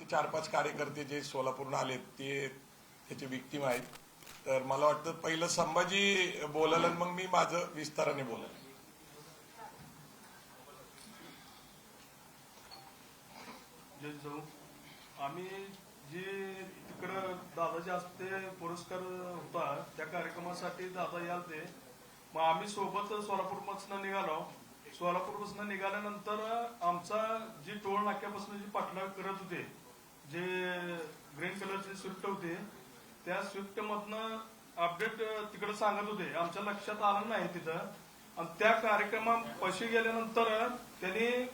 4-5 कार्यकर्ते जे सोलापूरहून आलेत ते त्याचे विक्टीम आहेत. तर मला वाटतं पहिलं संभाजी बोलल आणि मग मी माझं विस्ताराने बोलल. आम्ही जे तिकडं दादाच्या हस्ते पुरस्कार होता त्या कार्यक्रमासाठी दादा यालते. मग आम्ही सोबत सोलापूरपासून निघालो. सोलापूरपासून निघाल्यानंतर आमचा जी टोल नाक्यापासून जी पाठलाग करत होते, जे ग्रीन कलरचे स्विफ्ट होते, त्या स्विफ्ट मधनं अपडेट तिकडे सांगत होते. आमच्या लक्षात आलं नाही तिथं. आणि त्या कार्यक्रमापाशी गेल्यानंतर त्यांनी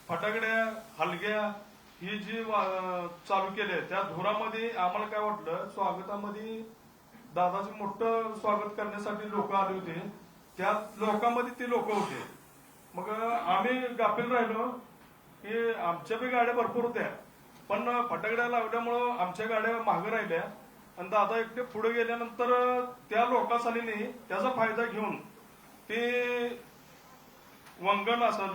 फटाकड्या, हलग्या ही जी चालू केले, त्या धुरामध्ये आम्हाला काय वाटलं, स्वागतामध्ये दादाचं मोठं स्वागत करण्यासाठी लोक आले होते. त्या लोकांमध्ये ते लोक होते. मग आम्ही गाफील राहिलो की आमच्या बी गाड्या भरपूर होत्या, पण फटाकड्या लावल्यामुळं आमच्या गाड्या मागे राहिल्या. आणि दादा एकटे पुढे गेल्यानंतर त्या लोकांनी त्याचा फायदा घेऊन ते वंगण असेल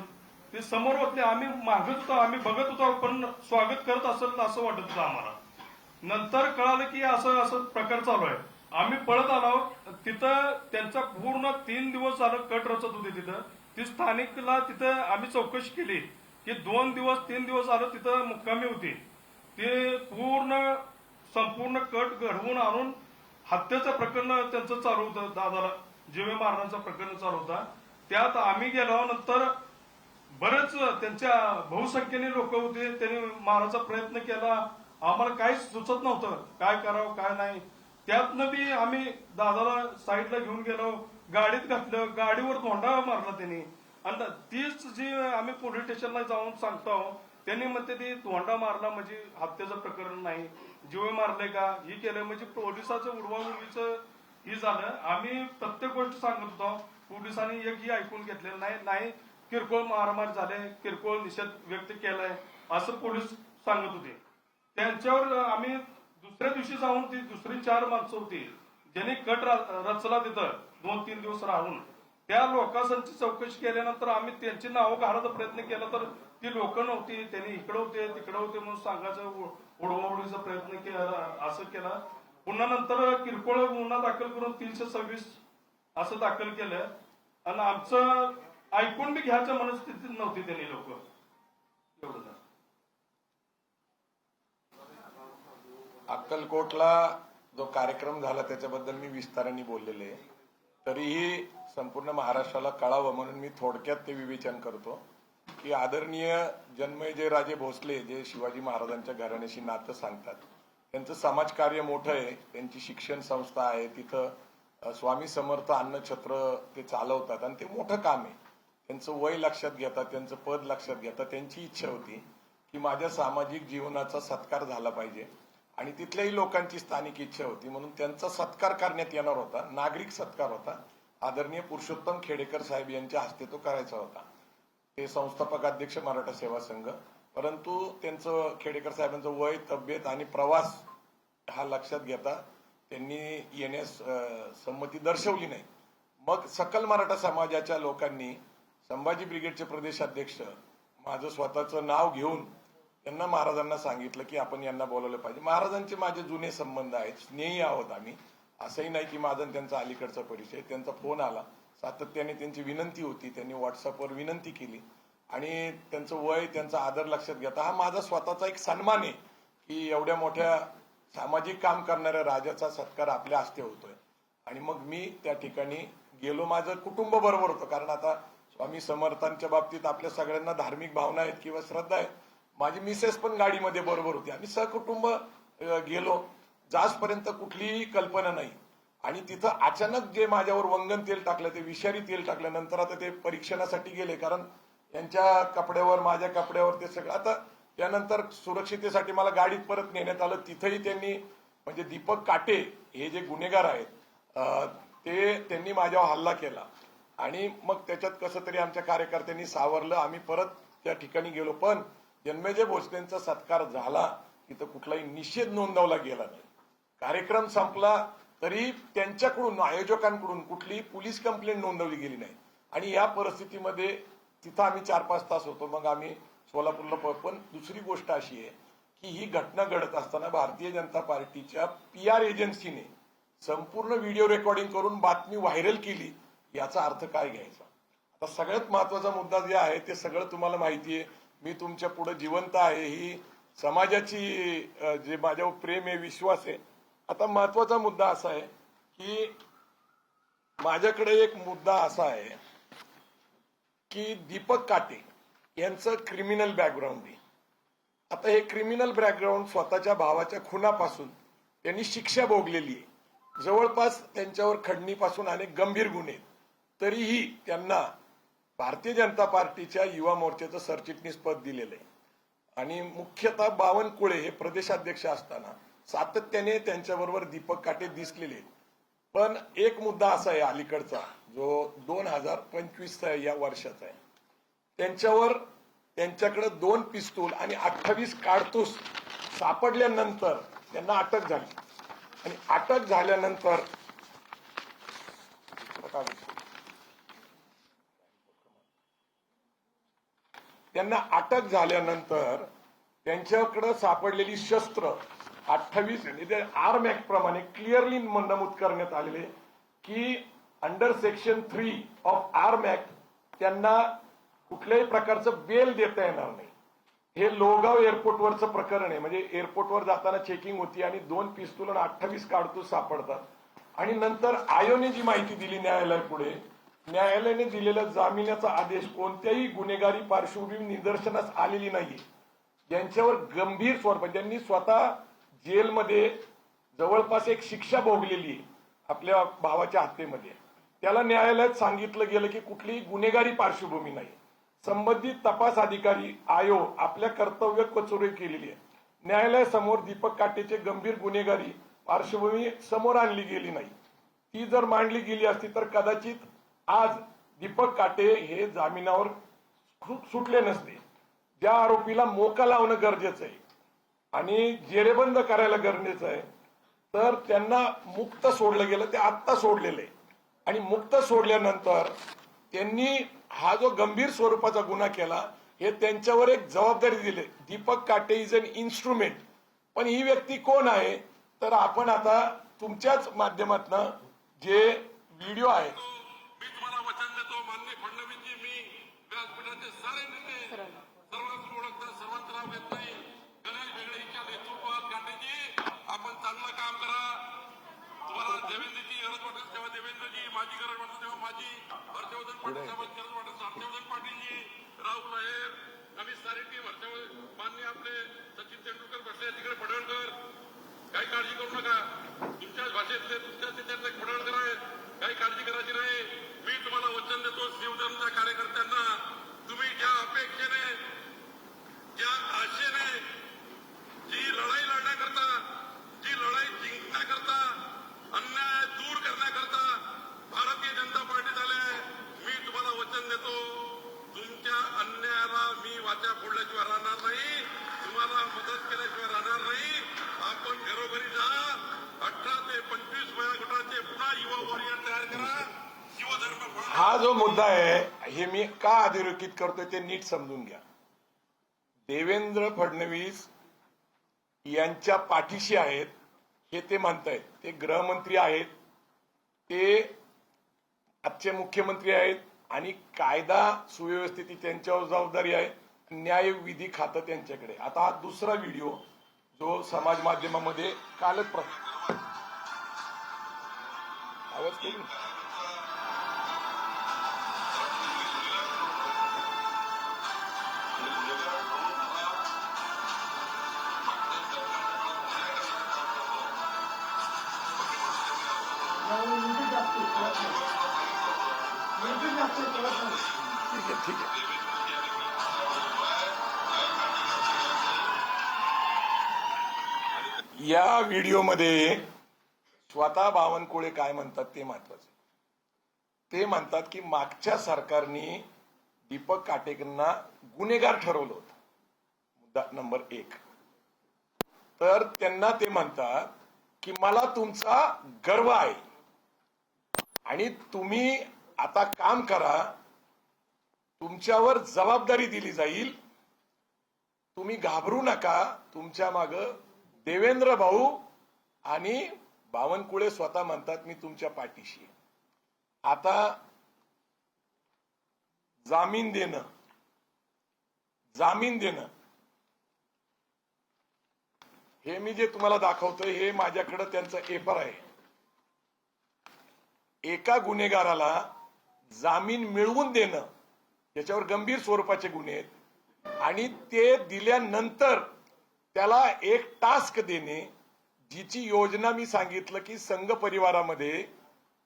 ते समोर होते, आम्ही मागत होतो, आम्ही बघत होतो, पण स्वागत करत असेल असं वाटत होतं आम्हाला. नंतर कळालं की असं असं प्रकार चालू आहे. आम्ही पळत आलो. तिथं त्यांचा पूर्ण 3 दिवस झालं कट रचत होते तिथं. ती स्थानिकला तिथं आम्ही चौकशी केली की 2 दिवस 3 दिवस झालं तिथं मुक्कामी होती. ते संपूर्ण कट घडवून आणून हत्येचं प्रकरण त्यांचं चालू होतं. दादाला जीवे मारण्याचं प्रकरण चालू होता. त्यात आम्ही गेल्यानंतर बरेच त्यांच्या बहुसंख्येने लोक होते. त्यांनी मारायचा प्रयत्न केला. आम्हाला काहीच सुचत नव्हतं काय करावं काय नाही. त्यातनं बी आम्ही दादाला साईडला घेऊन गेलो, गाडीत घातलं, गाडीवर धोंडा मारला त्यांनी. आणि तीच जी आम्ही पोलीस स्टेशनला जाऊन सांगतो, त्यांनी म्हणते ती धोंडा मारला म्हणजे हत्येचं प्रकरण नाही, जीवे मारले का ही केलं म्हणजे पोलिसाचं उडवाउडवीचं ही झालं. आम्ही प्रत्येक गोष्ट सांगत होतो. पोलिसांनी एकही ऐकून घेतलेलं नाही. किरकोळ मारामारी झाले, किरकोळ निषेध व्यक्त केलाय असं पोलीस सांगत होते. त्यांच्यावर आम्ही दुसऱ्या दिवशी जाऊन ती दुसरी 4 माणसं होती ज्यांनी कट रचला तिथं 2-3 दिवस राहून. त्या लोकांची चौकशी केल्यानंतर आम्ही त्यांची नावं काढायचा प्रयत्न केला तर ती लोक नव्हती, त्यांनी इकडे होते तिकडे होते म्हणून सांगायचं, उडवाउडवीचा प्रयत्न केला, असं केला. पुन्हा नंतर किरकोळ गुन्हा दाखल करून 326 असं दाखल केलं. आणि आमचं ऐकून बी घ्यायच्या मनस्थितीत नव्हती त्यांनी लोक. एवढं अक्कलकोटला जो कार्यक्रम झाला त्याच्याबद्दल मी विस्ताराने बोललेले. तरीही संपूर्ण महाराष्ट्राला कळावं म्हणून मी थोडक्यात ते विवेचन करतो की आदरणीय जन्मेजयराजे भोसले जे शिवाजी महाराजांच्या घराण्याशी नातं सांगतात, त्यांचं समाजकार्य मोठं आहे. त्यांची शिक्षण संस्था आहे, तिथं स्वामी समर्थ अन्नछत्र ते चालवतात आणि ते मोठं काम आहे. त्यांचं वय लक्षात घेता, त्यांचं पद लक्षात घेता त्यांची इच्छा होती की माझ्या सामाजिक जीवनाचा सत्कार झाला पाहिजे आणि तिथल्याही लोकांची स्थानिक इच्छा होती म्हणून त्यांचा सत्कार करण्यात येणार होता. नागरिक सत्कार होता. आदरणीय पुरुषोत्तम खेडेकर साहेब यांच्या हस्ते तो करायचा होता. ते संस्थापक अध्यक्ष मराठा सेवा संघ. परंतु त्यांचं खेडेकर साहेबांचं वय, तब्येत आणि प्रवास हा लक्षात घेता त्यांनी येण्यास संमती दर्शवली नाही. मग सकल मराठा समाजाच्या लोकांनी संभाजी ब्रिगेडचे प्रदेशाध्यक्ष माझं स्वतःचं नाव घेऊन त्यांना महाराजांना सांगितलं की आपण यांना बोलवलं पाहिजे. महाराजांचे माझे जुने संबंध आहेत, स्नेही आहोत आम्ही. असंही नाही की माझा त्यांचा अलीकडचा परिचय. त्यांचा फोन आला, सातत्याने त्यांची विनंती होती, त्यांनी व्हॉट्सअपवर विनंती केली आणि त्यांचं वय, त्यांचा आदर लक्षात घेता हा माझा स्वतःचा एक सन्मान आहे की एवढ्या मोठ्या सामाजिक काम करणाऱ्या राजाचा सत्कार आपल्या हस्ते होतोय. आणि मग मी त्या ठिकाणी गेलो. माझं कुटुंब बरोबर होतं, कारण आता स्वामी समर्थांच्या बाबतीत आपल्या सगळ्यांना धार्मिक भावना आहेत किंवा श्रद्धा आहेत. माझी मिसेस पण गाडीमध्ये बरोबर होती. आम्ही सहकुटुंब गेलो. जाचपर्यंत कुठलीही कल्पना नाही. आणि तिथं अचानक जे माझ्यावर वंगण तेल टाकलं, ते विषारी तेल टाकलं. नंतर आता ते परीक्षणासाठी गेले, कारण यांच्या कपड्यावर, माझ्या कपड्यावर ते सगळं. आता त्यानंतर सुरक्षितेसाठी मला गाडीत परत नेण्यात आलं. तिथंही त्यांनी म्हणजे दीपक काटे हे जे गुन्हेगार आहेत ते त्यांनी माझ्यावर हल्ला केला. आणि मग त्याच्यात कसं तरी आमच्या कार्यकर्त्यांनी सावरलं. आम्ही परत त्या ठिकाणी गेलो. पण जन्मेजय भोसलेंचा सत्कार झाला, तिथं कुठलाही निषेध नोंदवला गेला नाही. कार्यक्रम संपला तरी त्यांच्याकडून, आयोजकांकडून कुठलीही पोलीस कंप्लेंट नोंदवली गेली नाही. आणि या परिस्थितीमध्ये तिथं आम्ही 4-5 तास होतो. मग आम्ही सोलापूरला. पण दुसरी गोष्ट अशी आहे की ही घटना घडत असताना भारतीय जनता पार्टीच्या PR एजन्सीने संपूर्ण व्हिडिओ रेकॉर्डिंग करून बातमी व्हायरल केली, याचा अर्थ काय घ्यायचा? आता सगळ्यात महत्वाचा मुद्दा जे आहे ते सगळं तुम्हाला माहिती आहे. मी तुमच्या पुढे जिवंत आहे, ही समाजाची जे माझ्यावर प्रेम आहे, विश्वास आहे. आता महत्वाचा मुद्दा असा आहे की माझ्याकडे एक मुद्दा असा आहे की दीपक काटे यांचं क्रिमिनल बॅकग्राऊंड आहे. आता हे क्रिमिनल बॅकग्राऊंड स्वतःच्या भावाच्या खुनापासून त्यांनी शिक्षा भोगलेली आहे. जवळपास त्यांच्यावर खंडणीपासून अनेक गंभीर गुन्हे, तरीही त्यांना भारतीय जनता पार्टीच्या युवा मोर्चाचं सरचिटणीस पद दिलेलं आहे. आणि मुख्यतः बावनकुळे हे प्रदेशाध्यक्ष असताना सातत्याने त्यांच्याबरोबर दीपक काटे दिसलेले आहेत. पण एक मुद्दा असा आहे अलीकडचा, जो 2025 या वर्षाचा आहे, त्यांच्याकडे 2 पिस्तूल आणि 28 काडतूस सापडल्यानंतर त्यांना अटक झाली. आणि अटक झाल्यानंतर त्यांच्याकडे सापडलेली शस्त्र 28 आणि ते आर्म ऍक्ट प्रमाणे क्लिअरली नमूद करण्यात आलेले की under section 3 of arm act त्यांना कुठल्याही प्रकारचं बेल देता येणार नाही. हे लोहगाव एअरपोर्टवरचं प्रकरण आहे. म्हणजे एअरपोर्टवर जाताना चेकिंग होती आणि 2 पिस्तूल आणि 28 काडतूस सापडतात. आणि नंतर आयोने जी माहिती दिली न्यायालयापुढे, न्यायालयाने दिलेला जामिनाचा आदेश कोणत्याही गुन्हेगारी पार्श्वभूमी निदर्शनास आलेली नाही, ज्यांच्यावर गंभीर स्वरूपात ज्यांनी स्वतः जेलमध्ये जवळपास एक शिक्षा भोगलेली आहे आपल्या भावाच्या हत्येमध्ये, त्याला न्यायालयात सांगितलं गेलं की कुठलीही गुन्हेगारी पार्श्वभूमी नाही. संबंधित तपास अधिकारी आयोग आपल्या कर्तव्य कचोरी केलेली आहे. न्यायालयासमोर दीपक काटेचे गंभीर गुन्हेगारी पार्श्वभूमी समोर आणली गेली नाही. ती जर मांडली गेली असती तर कदाचित आज दीपक काटे हे जामिनावर सुटले नसते. ज्या आरोपीला मोका लावणं गरजेचं आहे आणि जेरेबंद करायला गरजेचं आहे, तर त्यांना मुक्त सोडलं गेलं. ते आत्ता सोडलेलं आहे. आणि मुक्त सोडल्यानंतर त्यांनी हा जो गंभीर स्वरूपाचा गुन्हा केला, हे त्यांच्यावर एक जबाबदारी दिली. दीपक काटे इज अन इन्स्ट्रुमेंट. पण ही व्यक्ती कोण आहे, तर आपण आता तुमच्याच माध्यमातून जे व्हिडिओ आहे, मी तुम्हाला वचन देतो, माननीय फडणवीसजी, मी व्यासपीठाचे सारे नेते सर्वांना ओळखता, सर्वांचं नाव घेत नाही. गणेश वेगळेच्या नेतृत्वात काटेजी आपण चांगलं काम करा. तुम्हाला देवेंद्रजी गरज वाटेल तेव्हा देवेंद्रजी, माझी गरज वाटेल तेव्हा माझी, हर्षवर्धन पाटील साहेबांची गरज वाटेल हर्षवर्धन पाटीलजी, राहुल साहेब, आम्ही सारी टीम, माननीय आपले सचिन तेंडुलकर बसले तिकडे, पडळकर, काही काळजी करू नका. तुमच्याच भाषेतले तुमच्याच त्याच्यातले पडळकर आहे, काही काळजी करायची नाही. मी तुम्हाला वचन देतो, शिवधर्मच्या कार्यकर्त्यांना तुम्ही ज्या अपेक्षेने, ज्या आशेने जी लढाई लढण्याकरता, जी लढाई जिंकण्याकरता, अन्याय दूर करण्याकरता भारतीय जनता पार्टीत आले, मी तुम्हाला वचन देतो, तुमच्या अन्यायाला मी वाचा फोडल्याशिवाय राहणार नाही, तुम्हाला मदत केल्याशिवाय राहणार नाही. आपण घरोघरी जा, 18 ते 25 वयोगटाचे पुन्हा युवा वॉरियर तयार करा. शिवधर्म हा जो मुद्दा आहे हे मी का अधोरेखित करतोय ते नीट समजून घ्या. देवेंद्र फडणवीस यांच्या पाठीशी आहेत हे ते म्हणतायत. ते गृहमंत्री आहेत, ते आजचे मुख्यमंत्री आहेत आणि कायदा सुव्यवस्थेची त्यांच्यावर जबाबदारी आहे. न्याय विधी खातं त्यांच्याकडे. आता हा दुसरा व्हिडिओ जो समाज माध्यमामध्ये कालच आवाज केली ठीक आहे. या व्हिडिओमध्ये स्वतः बावनकुळे काय म्हणतात ते महत्वाचं. ते म्हणतात की मागच्या सरकारने दीपक काटेकरांना गुन्हेगार ठरवलं होतं, मुद्दा नंबर 1. तर त्यांना ते म्हणतात की मला तुमचा गर्व आहे आणि तुम्ही आता काम करा, तुमच्यावर जबाबदारी दिली जाईल तुम्ही घाबरू नका, तुमच्या माग देवेंद्र भाऊ आणि बावनकुळे स्वतः म्हणतात मी तुमच्या पाठीशी. आता जामीन देणं हे मी जे तुम्हाला दाखवतोय हे माझ्याकडे त्यांचं पेपर आहे. एका गुन्हेगाराला जामीन मिळवून देणं याच्यावर गंभीर स्वरूपाचे गुन्हे आहेत आणि ते दिल्यानंतर त्याला एक टास्क देणे, जिची योजना मी सांगितलं की संघ परिवारामध्ये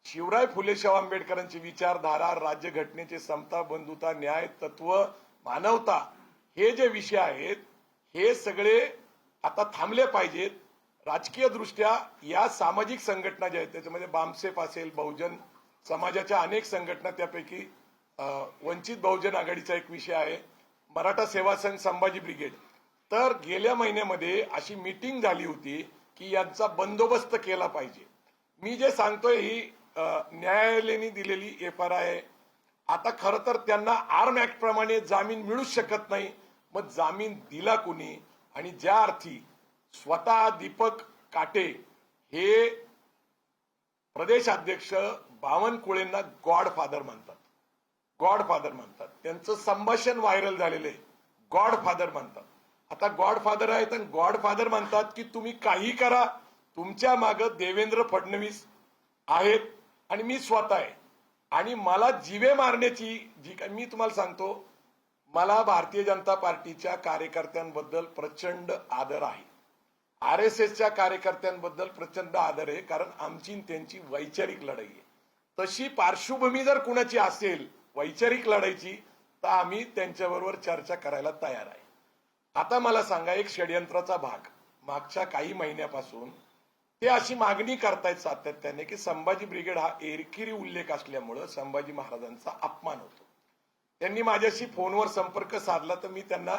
शिवराय फुले शाहू आंबेडकरांची विचारधारा, राज्यघटनेचे समता, बंधुता, न्याय, तत्व, मानवता हे जे विषय आहेत हे सगळे आता थांबले पाहिजेत. राजकीय दृष्ट्या या सामाजिक संघटना ज्या आहेत त्याच्यामध्ये बामसेफ असेल, बहुजन समाजाच्या अनेक संघटना, त्यापैकी वंचित बहुजन आघाडीचा एक विषय आहे, मराठा सेवा संघ, संभाजी ब्रिगेड. तर गेल्या महिन्यामध्ये अशी मीटिंग झाली होती की यांचा बंदोबस्त केला पाहिजे. मी जे सांगतोय ही न्यायालयाने दिलेली FR आहे. आता खरं तर त्यांना आर्म ऍक्ट प्रमाणे जामीन मिळूच शकत नाही. मग जामीन दिला कुणी? आणि ज्या अर्थी स्वतः दीपक काटे हे प्रदेशाध्यक्ष बावनकुळेंना गॉडफादर म्हणतात, त्यांचं संभाषण व्हायरल झालेलं आहे, गॉडफादर म्हणतात. आता गॉडफादर आहेत आणि गॉडफादर म्हणतात की तुम्ही काही करा, तुमच्या मागं देवेंद्र फडणवीस आहेत आणि मी स्वतः आहे आणि मला जीवे मारण्याची जी काय, मी तुम्हाला सांगतो, मला भारतीय जनता पार्टीच्या कार्यकर्त्यांबद्दल प्रचंड आदर आहे, RSSच्या कार्यकर्त्यांबद्दल प्रचंड आदर आहे, कारण आमची त्यांची वैचारिक लढाई आहे. तशी पार्श्वभूमी जर कुणाची असेल वैचारिक लढाईची तर आम्ही त्यांच्याबरोबर चर्चा करायला तयार आहे. आता मला सांगा, एक षडयंत्राचा भाग मागच्या काही महिन्यापासून ते अशी मागणी करतायत सातत्याने की संभाजी ब्रिगेड हा एकेरी उल्लेख असल्यामुळं संभाजी महाराजांचा अपमान होतो. त्यांनी माझ्याशी फोनवर संपर्क साधला तर मी त्यांना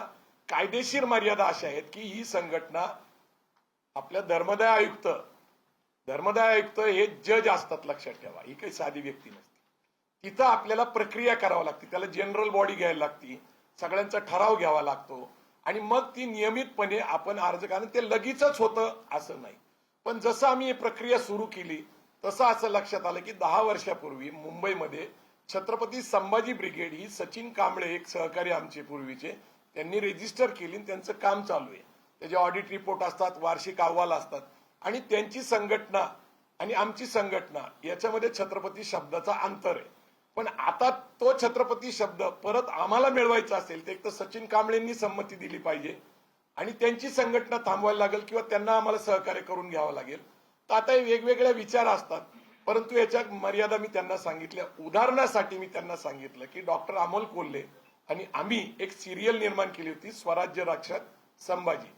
कायदेशीर मर्यादा अशा आहेत की ही संघटना, आपल्या धर्मदाय आयुक्त हे जज असतात, लक्षात ठेवा, ही काही साधी व्यक्ती नसते. तिथं आपल्याला प्रक्रिया करावी लागते, त्याला जनरल बॉडी घ्यायला लागते, सगळ्यांचा ठराव घ्यावा लागतो आणि मग ती नियमितपणे आपण अर्ज, कारण ते लगेचच होतं असं नाही. पण जसं आम्ही ही प्रक्रिया सुरू केली तसं असं लक्षात आलं की 10 वर्षापूर्वी मुंबईमध्ये छत्रपती संभाजी ब्रिगेड ही सचिन कांबळे, एक सहकारी आमचे पूर्वीचे, त्यांनी रेजिस्टर केली, त्यांचं काम चालू आहे. त्याचे ऑडिट रिपोर्ट असतात, वार्षिक अहवाल असतात आणि त्यांची संघटना आणि आमची संघटना याच्यामध्ये छत्रपती शब्दाचा अंतर आहे. पण आता तो छत्रपती शब्द परत आम्हाला मिळवायचा असेल तर एक तर सचिन कांबळेंनी संमती दिली पाहिजे आणि त्यांची संघटना थांबवायला लागेल किंवा त्यांना आम्हाला सहकार्य करून घ्यावं लागेल. तर आता हे वेगवेगळे विचार असतात, परंतु याच्या मर्यादा मी त्यांना सांगितल्या. उदाहरणासाठी मी त्यांना सांगितलं की डॉक्टर अमोल कोल्हे आणि आम्ही एक सिरियल निर्माण केली होती, स्वराज्य रक्षक संभाजी.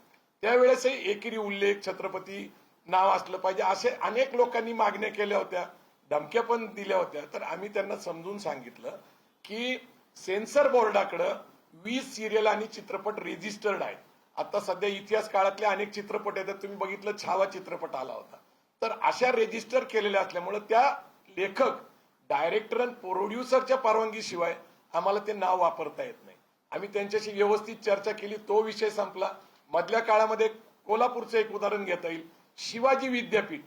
त्यावेळेस एकेरी उल्लेख, छत्रपती नाव असलं पाहिजे, असे अनेक लोकांनी मागण्या केल्या होत्या, धमक्या पण दिल्या होत्या. तर आम्ही त्यांना समजून सांगितलं की सेन्सर बोर्डाकडे 20 सिरियल आणि चित्रपट रेजिस्टर्ड आहेत. आता सध्या इतिहास काळातले अनेक चित्रपट आहेत, तुम्ही बघितलं छावा चित्रपट आला होता. तर अशा रेजिस्टर केलेल्या असल्यामुळे त्या लेखक, डायरेक्टर आणि प्रोड्युसरच्या परवानगीशिवाय आम्हाला ते नाव वापरता येत नाही. आम्ही त्यांच्याशी व्यवस्थित चर्चा केली, तो विषय संपला. मधल्या काळामध्ये कोल्हापूरचं एक उदाहरण घेता येईल, शिवाजी विद्यापीठ.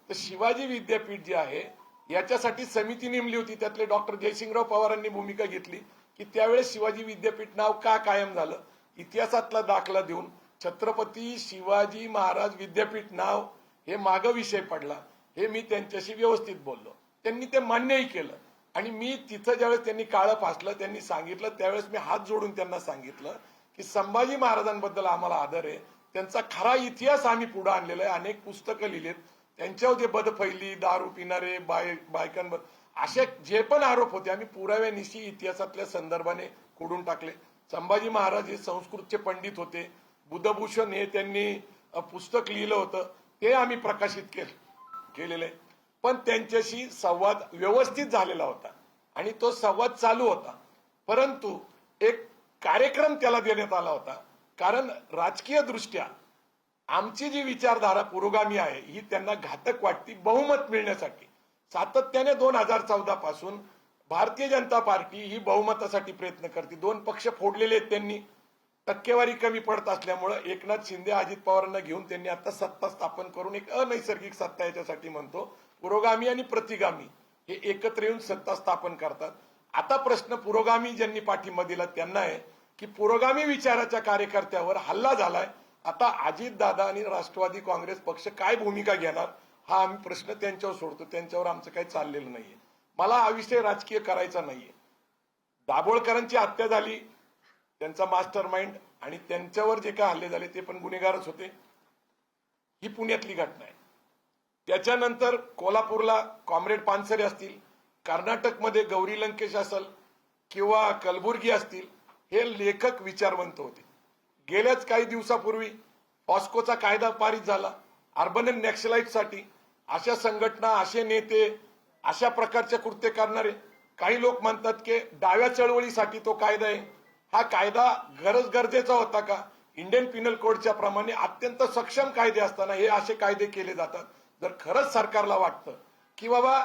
तर शिवाजी विद्यापीठ जे आहे याच्यासाठी समिती नेमली होती, त्यातले डॉक्टर जयसिंगराव पवारांनी भूमिका घेतली की त्यावेळेस शिवाजी विद्यापीठ नाव का कायम झालं, इतिहासातला दाखला देऊन छत्रपती शिवाजी महाराज विद्यापीठ नाव हे माग विषय पडला. हे मी त्यांच्याशी व्यवस्थित बोललो, त्यांनी ते मान्यही केलं. आणि मी तिथं ज्यावेळेस त्यांनी काळं फासलं, त्यांनी सांगितलं, त्यावेळेस मी हात जोडून त्यांना सांगितलं की संभाजी महाराजांबद्दल आम्हाला आदर आहे, त्यांचा खरा इतिहास आम्ही पुढे आणलेला आहे, अनेक पुस्तकं लिहिलेत, त्यांच्यावर जे बदफैली, दारू पिणारे, बायकांवर असे जे पण आरोप होते आम्ही पुराव्यानिशी इतिहासातल्या संदर्भाने खोडून टाकले. संभाजी महाराज हे संस्कृतचे पंडित होते, बुद्धभूषण हे त्यांनी पुस्तक लिहिलं होतं, ते आम्ही प्रकाशित केलेलं आहे. पण त्यांच्याशी संवाद व्यवस्थित झालेला होता आणि तो संवाद चालू होता, परंतु एक कार्यक्रम त्याला देण्यात आला होता. कारण राजकीय दृष्ट्या आमची जी विचारधारा पुरोगामी आहे ही त्यांना घातक वाटती. बहुमत मिळण्यासाठी सातत्याने 2014 पासून भारतीय जनता पार्टी ही बहुमतासाठी प्रयत्न करते. 2 पक्ष फोडलेले आहेत त्यांनी, टक्केवारी कमी पडत असल्यामुळं एकनाथ शिंदे अजित पवारांना घेऊन त्यांनी आता सत्ता स्थापन करून एक अनैसर्गिक सत्ता याच्यासाठी म्हणतो पुरोगामी आणि प्रतिगामी हे एकत्र येऊन सत्ता स्थापन करतात. आता प्रश्न पुरोगामी ज्यांनी पाठिंबा दिला त्यांना आहे की पुरोगामी विचाराच्या कार्यकर्त्यावर हल्ला झालाय. आता अजितदादा आणि राष्ट्रवादी काँग्रेस पक्ष काय भूमिका घेणार हा आम्ही प्रश्न त्यांच्यावर सोडतो. त्यांच्यावर आमचं काही चाललेलं नाहीये. मला हा विषय राजकीय करायचा नाहीये. दाभोळकरांची हत्या झाली, त्यांचा मास्टर माइंड आणि त्यांच्यावर जे काय हल्ले झाले ते पण गुन्हेगारच होते. ही पुण्यातली घटना आहे. त्याच्यानंतर कोल्हापूरला कॉम्रेड पानसरे असतील, कर्नाटकमध्ये गौरी लंकेश असेल किंवा कलबुर्गी असतील, हे लेखक विचारवंत होते. गेल्याच काही दिवसापूर्वी पॉस्कोचा कायदा पारित झाला अर्बन नॅक्सलाइटसाठी. अशा संघटना, असे नेते, अशा प्रकारचे कृत्य करणारे काही लोक म्हणतात की डाव्या चळवळीसाठी तो कायदा आहे. हा कायदा गरजेचा होता का? इंडियन पिनल कोडच्या प्रमाणे अत्यंत सक्षम कायदे असताना हे असे कायदे केले जातात. जर खरंच सरकारला वाटतं की बाबा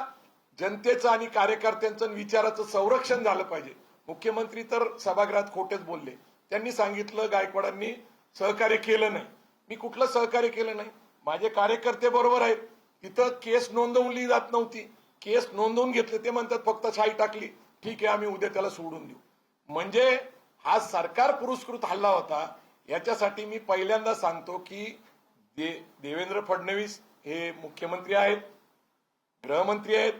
जनतेचं आणि कार्यकर्त्यांचं आणि विचाराचं संरक्षण झालं पाहिजे. मुख्यमंत्री तर सभागृहात खोटेच बोलले. त्यांनी सांगितलं गायकवाडांनी सहकार्य केलं नाही. मी कुठलं सहकार्य केलं नाही? माझे कार्यकर्ते बरोबर आहेत. तिथं केस नोंदवली जात नव्हती, केस नोंदवून घेतले. ते म्हणतात फक्त शाई टाकली, ठीक आहे आम्ही उद्या त्याला सोडून देऊ. म्हणजे हा सरकार पुरस्कृत हल्ला होता. याच्यासाठी मी पहिल्यांदा सांगतो की देवेंद्र फडणवीस हे मुख्यमंत्री आहेत, गृहमंत्री आहेत,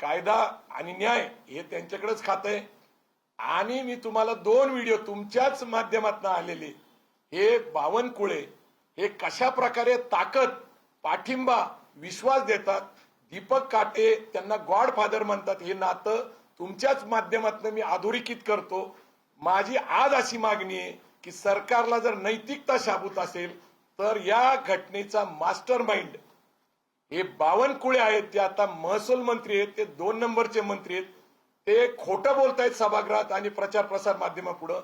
कायदा आणि न्याय हे त्यांच्याकडेच खातं आहे. आणि मी तुम्हाला 2 व्हिडिओ तुमच्याच माध्यमातून आलेले, हे बावनकुळे हे कशा प्रकारे ताकद, पाठिंबा, विश्वास देतात. दीपक काटे त्यांना गॉडफादर म्हणतात. हे नातं तुमच्याच माध्यमातून मी अधोरेखित करतो. माझी आज अशी मागणी आहे की सरकारला जर नैतिकता शाबूत असेल तर या घटनेचा मास्टर माइंड हे बावनकुळे आहेत, जे आता महसूल मंत्री आहेत, ते 2 नंबरचे मंत्री आहेत. ते खोटं बोलतायत सभागृहात आणि प्रचार प्रसार माध्यमापुढे.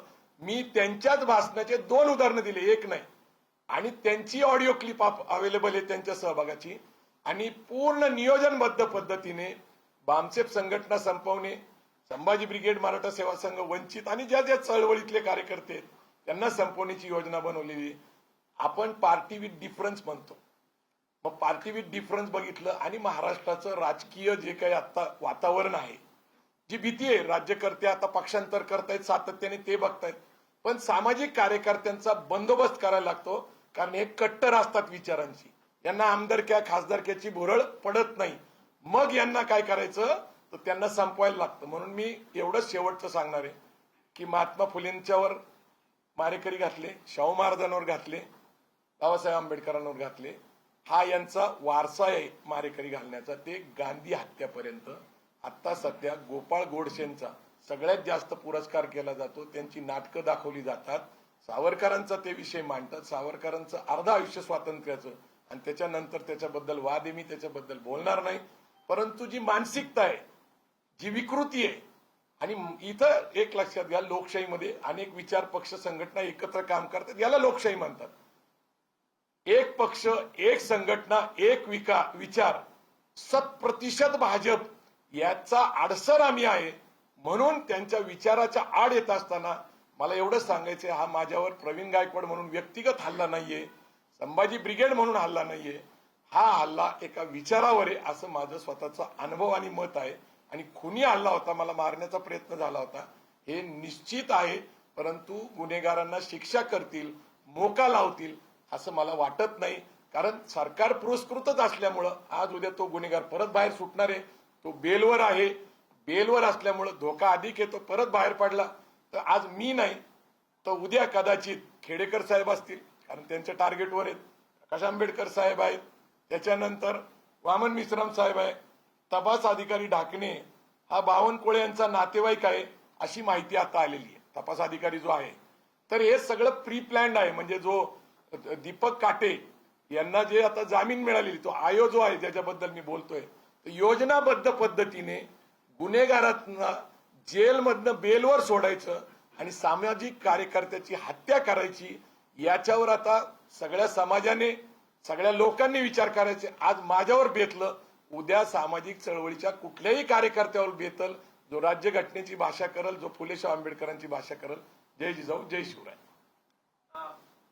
मी त्यांच्याच भाषणाचे 2 उदाहरणं दिले, एक नाही. आणि त्यांची ऑडिओ क्लिप अवेलेबल आहे त्यांच्या सहभागाची. आणि पूर्ण नियोजनबद्ध पद्धतीने बामसेफ संघटना संपवणे, संभाजी ब्रिगेड, मराठा सेवा संघ, वंचित आणि ज्या ज्या चळवळीतले कार्यकर्ते आहेत त्यांना संपवण्याची योजना बनवलेली. आपण पार्टी विथ डिफरन्स म्हणतो. मग पार्टी विथ डिफरन्स बघितलं आणि महाराष्ट्राचं राजकीय जे काही आता वातावरण आहे, जी भीती आहे, राज्यकर्ते आता पक्षांतर करतायत सातत्याने, ते बघतायत. पण सामाजिक कार्यकर्त्यांचा बंदोबस्त करायला लागतो, कारण हे कट्टर असतात विचारांची. यांना आमदारक्या खासदारक्याची भुरळ पडत नाही. मग यांना काय करायचं तर त्यांना संपवायला लागतं. म्हणून मी एवढंच शेवटचं सांगणार आहे की महात्मा फुलेंच्यावर मारेकरी घातले, शाहू महाराजांवर घातले, बाबासाहेब आंबेडकरांवर घातले. हा यांचा वारसा आहे मारेकरी घालण्याचा, ते गांधी हत्यापर्यंत. आता सध्या गोपाळ गोडसेंचा सगळ्यात जास्त पुरस्कार केला जातो. त्यांची नाटकं दाखवली जातात. सावरकरांचा ते विषय मांडतात. सावरकरांचं अर्ध आयुष्य स्वातंत्र्याचं आणि त्याच्यानंतर त्याच्याबद्दल वाद आहे, मी त्याच्याबद्दल बोलणार नाही. परंतु जी मानसिकता आहे, जी विकृती आहे, आणि इथं एक लक्षात घ्या, लोकशाहीमध्ये अनेक विचार पक्ष संघटना एकत्र काम करतात, याला लोकशाही म्हणतात. एक पक्ष, एक संघटना, एक विचार, 100% भाजप याचा आडसर आम्ही आहे. म्हणून त्यांच्या विचाराच्या आड येत असताना मला एवढंच सांगायचंय, हा माझ्यावर प्रवीण गायकवाड म्हणून व्यक्तिगत हल्ला नाहीये, संभाजी ब्रिगेड म्हणून हल्ला नाहीये. हा हल्ला एका विचारावर आहे असं माझं स्वतःचा अनुभव आणि मत आहे. आणि खुनी हल्ला होता, मला मारण्याचा प्रयत्न झाला होता, हे निश्चित आहे. परंतु गुन्हेगारांना शिक्षा करतील, मोका लावतील असं मला वाटत नाही. कारण सरकार पुरस्कृतच असल्यामुळं आज उद्या तो गुन्हेगार परत बाहेर सुटणार आहे. तो बेलवर आहे. बेलवर असल्यामुळं धोका अधिक येतो. परत बाहेर पडला तर आज मी नाही तर उद्या कदाचित खेडेकर साहेब असतील, कारण त्यांच्या टार्गेटवर आहेत. प्रकाश आंबेडकर साहेब आहेत, त्याच्यानंतर वामन मिश्राम साहेब आहे, तपास अधिकारी ढाकणे हा बावनकुळे यांचा नातेवाईक आहे अशी माहिती आता आलेली आहे, तपास अधिकारी जो आहे. तर हे सगळं प्री प्लॅन्ड आहे. म्हणजे जो दीपक काटे यांना जे आता जामीन मिळालेली, तो आयोग जो आहे ज्याच्याबद्दल मी बोलतोय, तर योजनाबद्ध पद्धतीने गुन्हेगारांना जेलमधनं बेलवर सोडायचं आणि सामाजिक कार्यकर्त्याची हत्या करायची, याच्यावर आता सगळ्या समाजाने, सगळ्या लोकांनी विचार करायचे. आज माझ्यावर बेतलं, उद्या सामाजिक चळवळीच्या कुठल्याही कार्यकर्त्यावर बेतल, जो राज्यघटनेची भाषा करल, जो फुले शाहू आंबेडकरांची भाषा करल. जय जिजाऊ, जय शिवराय.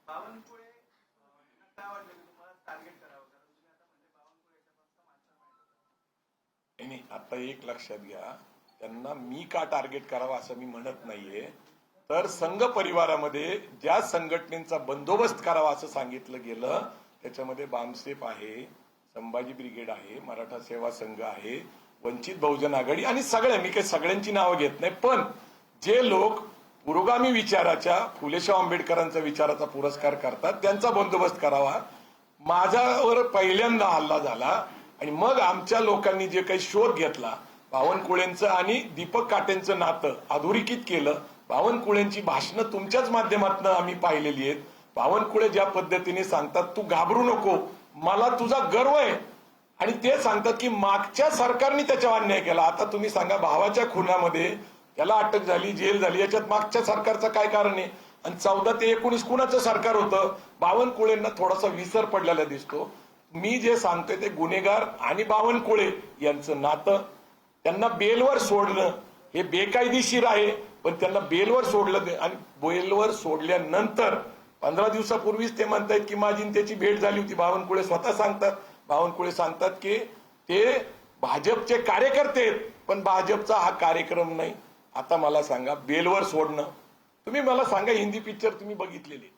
बावनकुळे काय वाटलं की तुम्हाला टार्गेट करावं, कारण तुम्ही आता म्हणजे बावनकुळे नाही, आता एक लक्षात घ्या, त्यांना मी का टार्गेट करावं असं मी म्हणत नाहीये. तर संघ परिवारामध्ये ज्या संघटनेचा बंदोबस्त करावा असं सांगितलं गेलं त्याच्यामध्ये बामसेफ आहे, संभाजी ब्रिगेड आहे, मराठा सेवा संघ आहे, वंचित बहुजन आघाडी आणि सगळ्या, मी काही सगळ्यांची नावं घेत नाही, पण जे लोक पुरोगामी विचाराच्या फुलेशाह आंबेडकरांचा विचाराचा पुरस्कार करतात त्यांचा बंदोबस्त करावा. माझ्यावर पहिल्यांदा हल्ला झाला आणि मग आमच्या लोकांनी जे काही शोध घेतला, बावनकुळेंचं आणि दीपक काटेंचं नातं अधोरेखित केलं. बावनकुळेंची भाषणं तुमच्याच माध्यमातून आम्ही पाहिलेली आहेत. बावनकुळे ज्या पद्धतीने सांगतात तू घाबरू नको, मला तुझा गर्व आहे, आणि ते सांगतात की मागच्या सरकारने त्याच्यावर अन्याय केला. आता तुम्ही सांगा, भावाच्या खुनामध्ये त्याला अटक झाली, जेल झाली, याच्यात मागच्या सरकारचं काय कारण आहे? आणि 14 ते 19 कुणाचं सरकार होतं? बावनकुळेंना थोडासा विसर पडलेला दिसतो. मी जे सांगतोय ते गुन्हेगार आणि बावनकुळे यांचं नातं, त्यांना बेलवर सोडणं हे बेकायदेशीर आहे, पण त्यांना बेलवर सोडलं आणि बेलवर सोडल्यानंतर 15 दिवसापूर्वीच ते म्हणतायत की माझी त्याची भेट झाली होती. बावनकुळे स्वतः सांगतात, बावनकुळे सांगतात की ते भाजपचे कार्यकर्ते आहेत, पण भाजपचा हा कार्यक्रम नाही. आता मला सांगा, बेलवर सोडणं, तुम्ही मला सांगा, हिंदी पिक्चर तुम्ही बघितलेले?